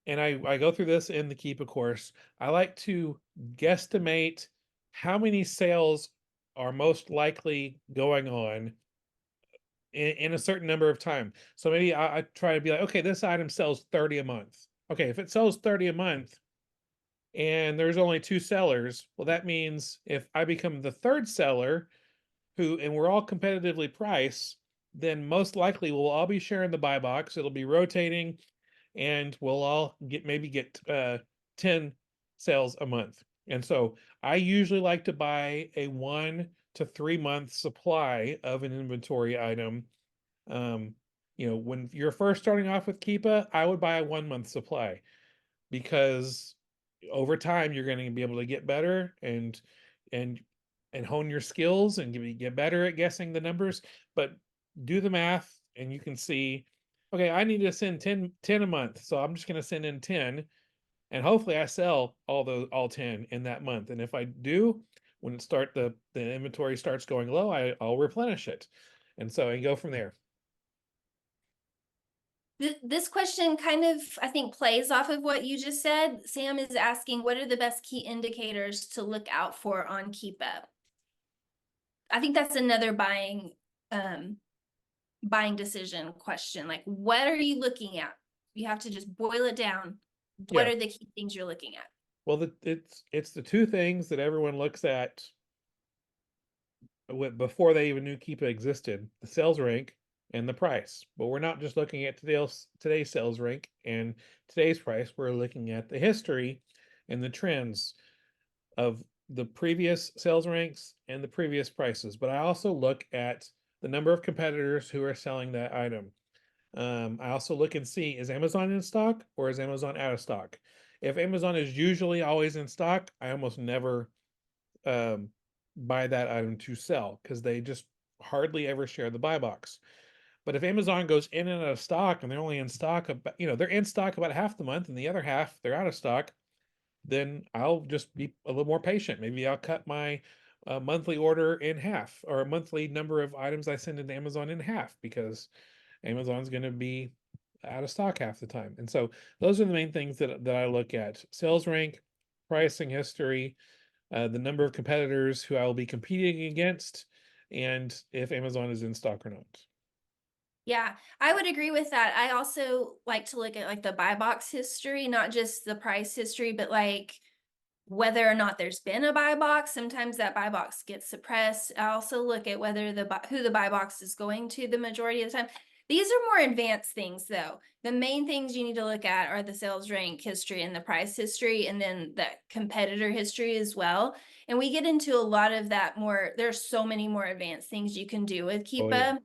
S1: and I go through this in the Keepa course, I like to guesstimate how many sales are most likely going on in a certain number of time. So maybe I try to be like, okay, this item sells 30 a month. Okay, if it sells 30 a month and there's only two sellers, well, that means if I become the third seller and we're all competitively priced, then most likely we'll all be sharing the buy box. It'll be rotating, and we'll all maybe get 10 sales a month. And so I usually like to buy a 1 to 3 month supply of an inventory item. um, when you're first starting off with Keepa, I would buy a 1 month supply, because over time you're going to be able to get better and hone your skills and get better at guessing the numbers. But do the math and you can see, okay, I need to send 10 a month, so I'm just going to send in 10. and hopefully I sell all 10 in that month. And if I do, when the inventory starts going low, I'll replenish it. And so I go from there.
S2: This question kind of, I think, plays off of what you just said. Sam is asking, what are the best key indicators to look out for on Keepa? I think that's another buying decision question. Like, what are you looking at? You have to just boil it down. What
S1: Yeah.
S2: are the key things you're looking at?
S1: Well, it's the two things that everyone looks at before they even knew Keepa existed: the sales rank and the price. But we're not just looking at today's sales rank and today's price. We're looking at the history and the trends of the previous sales ranks and the previous prices. But I also look at the number of competitors who are selling that item. I also look and see, is Amazon in stock or is Amazon out of stock? If Amazon is usually always in stock, I almost never um, buy that item to sell because they just hardly ever share the buy box. But if Amazon goes in and out of stock and they're only in stock about, they're in stock about half the month and the other half they're out of stock, then I'll just be a little more patient. Maybe I'll cut my monthly order in half, or a monthly number of items I send into Amazon in half, because Amazon's going to be out of stock half the time. And so those are the main things that I look at: sales rank, pricing history, the number of competitors who I will be competing against, and if Amazon is in stock or not.
S2: Yeah, I would agree with that. I also like to look at like the buy box history, not just the price history, but like whether or not there's been a buy box. Sometimes that buy box gets suppressed. I also look at whether who the buy box is going to the majority of the time. These are more advanced things though. The main things you need to look at are the sales rank history and the price history, and then the competitor history as well. And we get into a lot of that more. There's so many more advanced things you can do with
S1: Oh yeah.
S2: Keepa.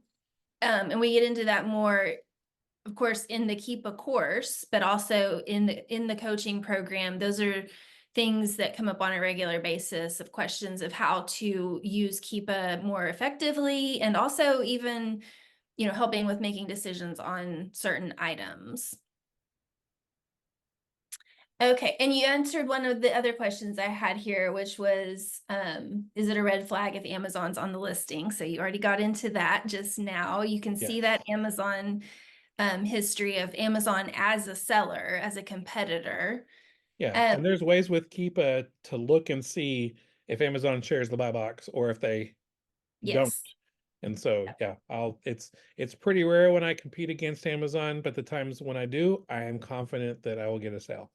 S2: And we get into that more, of course, in the Keepa course, but also in the coaching program. Those are things that come up on a regular basis, of questions of how to use Keepa more effectively, and also even, helping with making decisions on certain items. Okay, and you answered one of the other questions I had here, which was, is it a red flag if Amazon's on the listing? So you already got into that just now. You can see
S1: Yes.
S2: that Amazon history of Amazon as a seller, as a competitor.
S1: Yeah.
S2: Um,
S1: And there's ways with Keepa to look and see if Amazon shares the buy box or if they don't.
S2: yes,
S1: And so, yeah, it's pretty rare when I compete against Amazon, but the times when I do, I am confident that I will get a sale.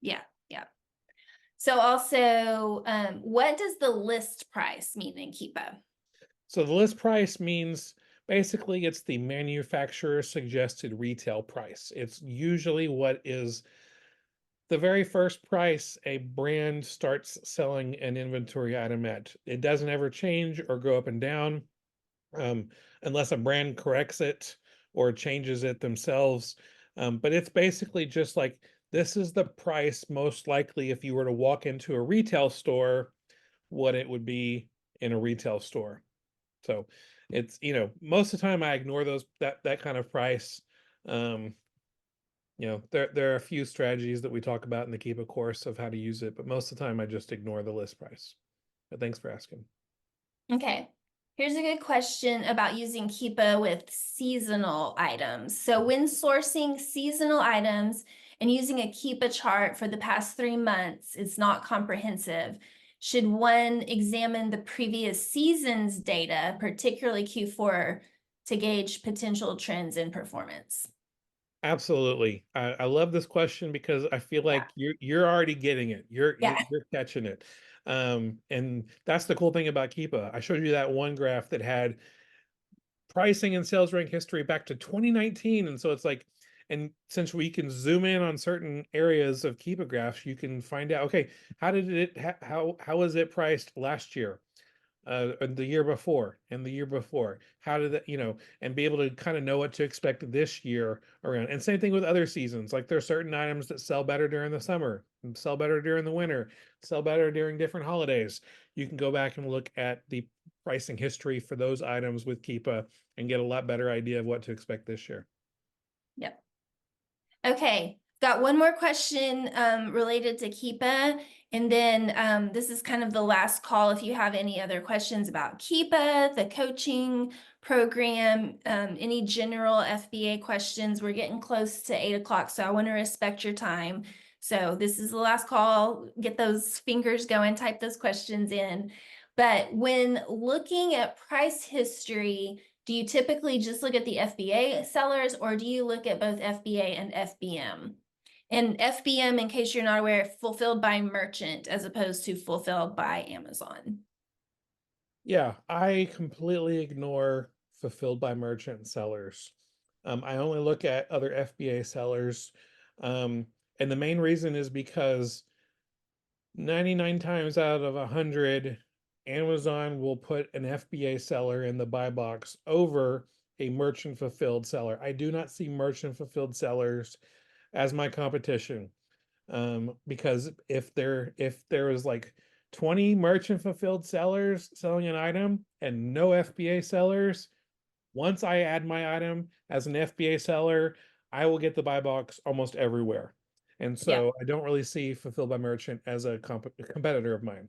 S2: yeah, yeah. So also, what does the list price mean in Keepa?
S1: So the list price means basically it's the manufacturer suggested retail price. It's usually what is the very first price a brand starts selling an inventory item at. It doesn't ever change or go up and down, um, unless a brand corrects it or changes it themselves. But it's basically just like, this is the price most likely if you were to walk into a retail store, what it would be in a retail store. So it's, most of the time I ignore that kind of price. Um, there are a few strategies that we talk about in the Keepa course of how to use it, but most of the time I just ignore the list price. But thanks for asking.
S2: Okay. Here's a good question about using Keepa with seasonal items. So when sourcing seasonal items and using a Keepa chart for the past 3 months, it's not comprehensive. Should one examine the previous season's data, particularly Q4, to gauge potential trends in performance?
S1: Absolutely. I love this question because I feel
S2: Yeah.
S1: like you're already getting it. You're you're,
S2: Yeah.
S1: you're catching it. And that's the cool thing about Keepa. I showed you that one graph that had pricing and sales rank history back to 2019. And so it's like, and since we can zoom in on certain areas of Keepa graphs, you can find out, okay, how was it priced last year? The year before and the year before, how did that, and be able to kind of know what to expect this year around. And same thing with other seasons. Like, there's certain items that sell better during the summer, sell better during the winter, sell better during different holidays. You can go back and look at the pricing history for those items with Keepa and get a lot better idea of what to expect this year.
S2: Yep. Okay. Got one more question related to Keepa. And then this is kind of the last call if you have any other questions about Keepa, the coaching program, any general FBA questions. We're getting close to 8 o'clock, so I want to respect your time. So this is the last call. Get those fingers going, type those questions in. But when looking at price history, do you typically just look at the FBA sellers, or do you look at both FBA and FBM? And FBM, in case you're not aware, fulfilled by merchant as opposed to fulfilled by Amazon.
S1: Yeah, I completely ignore fulfilled by merchant sellers. I only look at other FBA sellers. And the main reason is because 99 times out of 100, Amazon will put an FBA seller in the buy box over a merchant fulfilled seller. I do not see merchant fulfilled sellers as my competition. Because if there was like 20 merchant fulfilled sellers selling an item and no FBA sellers, once I add my item as an FBA seller, I will get the buy box almost everywhere. And
S2: Yeah.
S1: so I don't really see fulfilled by merchant as a competitor of mine.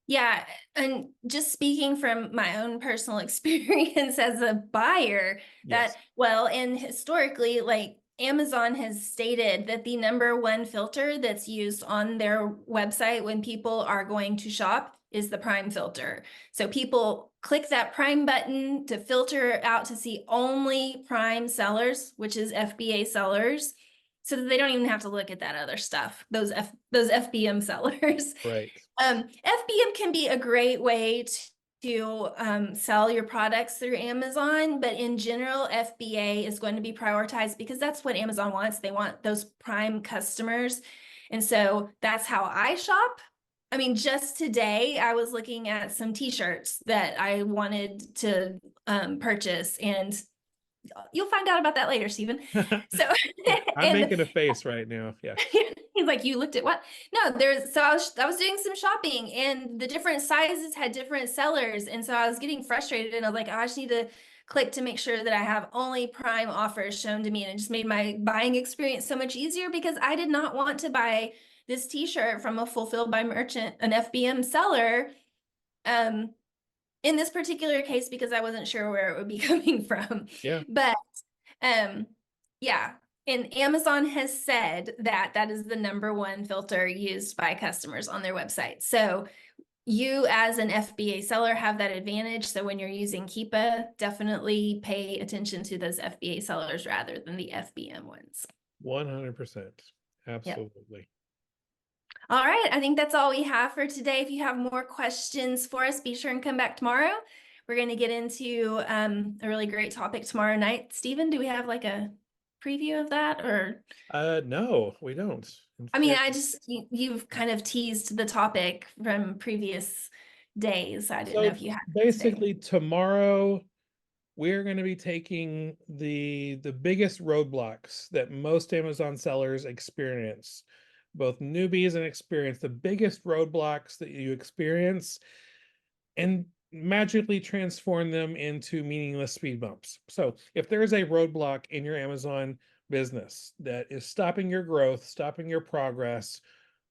S2: Yeah, and just speaking from my own personal experience as a buyer,
S1: Yes.
S2: and historically, like Amazon has stated that the number one filter that's used on their website when people are going to shop is the Prime filter. So people click that Prime button to filter out to see only Prime sellers, which is FBA sellers, so that they don't even have to look at that other stuff, those FBM sellers.
S1: Right.
S2: FBM can be a great way to sell your products through Amazon, but in general, FBA is going to be prioritized because that's what Amazon wants. They want those prime customers. And so that's how I shop. I mean, just today, I was looking at some t-shirts that I wanted to purchase, and you'll find out about that later, Stephen. So,
S1: I'm
S2: and
S1: making a face right now. Yeah.
S2: he's like, you looked at what? No, I was doing some shopping, and the different sizes had different sellers, and so I was getting frustrated, and I was like, oh, I just need to click to make sure that I have only Prime offers shown to me, and it just made my buying experience so much easier because I did not want to buy this t-shirt from a fulfilled by merchant, an FBM seller. Um, in this particular case, because I wasn't sure where it would be coming from.
S1: Yeah.
S2: But um, yeah, and Amazon has said that that is the number one filter used by customers on their website. So you as an FBA seller have that advantage. So when you're using Keepa, definitely pay attention to those FBA sellers rather than the FBM ones.
S1: 100%.
S2: Yep.
S1: Absolutely.
S2: All right, I think that's all we have for today. If you have more questions for us, be sure and come back tomorrow. We're going to get into a really great topic tomorrow night. Stephen, do we have like a preview of that? Or,
S1: No, we don't.
S2: I mean, you've kind of teased the topic from previous days. I didn't know
S1: So
S2: if you had it today.
S1: basically tomorrow we're going to be taking the biggest roadblocks that most Amazon sellers experience, both newbies and experienced, the biggest roadblocks that you experience, and magically transform them into meaningless speed bumps. So if there's a roadblock in your Amazon business that is stopping your growth, stopping your progress,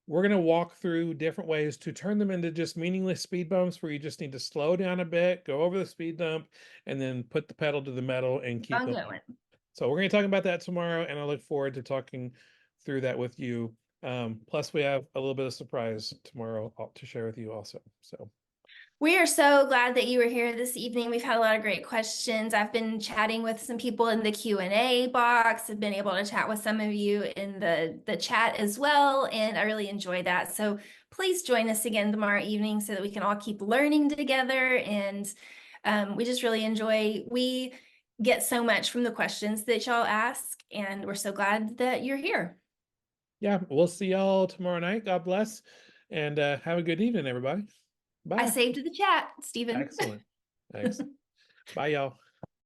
S1: we're going to walk through different ways to turn them into just meaningless speed bumps where you just need to slow down a bit, go over the speed bump, and then put the pedal to the metal and keep
S2: I'm
S1: going.
S2: going.
S1: So we're going to talk about that tomorrow, and I look forward to talking through that with you. Plus, we have a little bit of surprise tomorrow to share with you also. So
S2: We are so glad that you were here this evening. We've had a lot of great questions. I've been chatting with some people in the Q&A box. I've been able to chat with some of you in the chat as well, and I really enjoy that. So please join us again tomorrow evening so that we can all keep learning together. And we just really we get so much from the questions that y'all ask, and we're so glad that you're here.
S1: yeah, we'll see y'all tomorrow night. God bless, and have a good evening, everybody.
S2: I
S1: Bye.
S2: saved the chat, Stephen.
S1: Excellent. Thanks. Bye, y'all.